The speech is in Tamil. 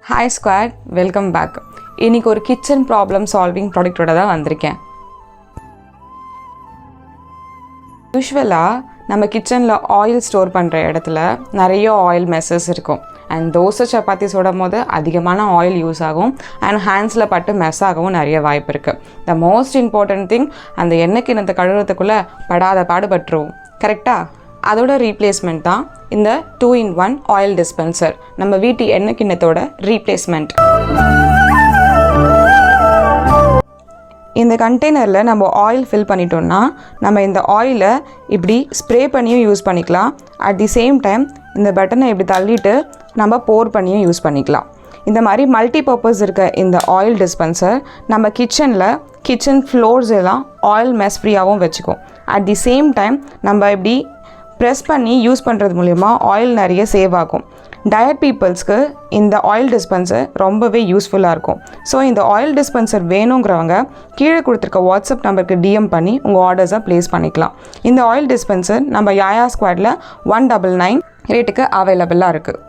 Hi squad, welcome back. இன்றைக்கி ஒரு கிச்சன் ப்ராப்ளம் சால்விங் ப்ராடக்டோட தான் வந்திருக்கேன். யூஸ்வலாக நம்ம கிச்சனில் ஆயில் ஸ்டோர் பண்ணுற இடத்துல நிறைய ஆயில் மெஸ்ஸஸ் இருக்கும். அண்ட் தோசை சப்பாத்தி சுடும் போது அதிகமான ஆயில் யூஸ் ஆகும் அண்ட் ஹேண்ட்ஸில் பட்டு மெஸ் ஆகவும் நிறைய வாய்ப்பு இருக்குது. த மோஸ்ட் இம்பார்ட்டன்ட் திங், அந்த எண்ணெய் கிண்ணத்தை கழுவுறதுக்குள்ளே படாத பாடுபட்டுருவோம். கரெக்டாக? அதோட ரீப்ளேஸ்மெண்ட் தான் இந்த 2-in-1 ஆயில் டிஸ்பென்சர், நம்ம வீட்டு எண்ணெய் கிண்ணத்தோட ரீப்ளேஸ்மெண்ட். இந்த கண்டெய்னரில் நம்ம ஆயில் ஃபில் பண்ணிட்டோம்னா நம்ம இந்த ஆயிலை இப்படி ஸ்ப்ரே பண்ணியும் யூஸ் பண்ணிக்கலாம். அட் தி சேம் டைம் இந்த பட்டனை இப்படி தள்ளிட்டு நம்ம போர் பண்ணியும் யூஸ் பண்ணிக்கலாம். இந்த மாதிரி மல்டி பர்பஸ் இருக்க இந்த ஆயில் டிஸ்பென்சர் நம்ம கிச்சன் ஃப்ளோர்ஸ் எல்லாம் ஆயில் மெஸ் ஃப்ரீயாகவும் வச்சுக்கும். அட் தி சேம் டைம் நம்ம இப்படி ப்ரெஸ் பண்ணி யூஸ் பண்ணுறது மூலிமா ஆயில் நிறைய சேவ் ஆகும். டயட் பீப்புள்ஸ்க்கு இந்த ஆயில் டிஸ்பென்சர் ரொம்பவே யூஸ்ஃபுல்லாக இருக்கும். ஸோ இந்த ஆயில் டிஸ்பென்சர் வேணுங்கிறவங்க கீழே கொடுத்துருக்க வாட்ஸ்அப் நம்பருக்கு டிஎம் பண்ணி உங்கள் ஆர்டர்ஸை ப்ளேஸ் பண்ணிக்கலாம். இந்த ஆயில் டிஸ்பென்சர் நம்ம யாயா ஸ்குவாடில் 199 ரேட்டுக்கு அவைலபிளாக இருக்குது.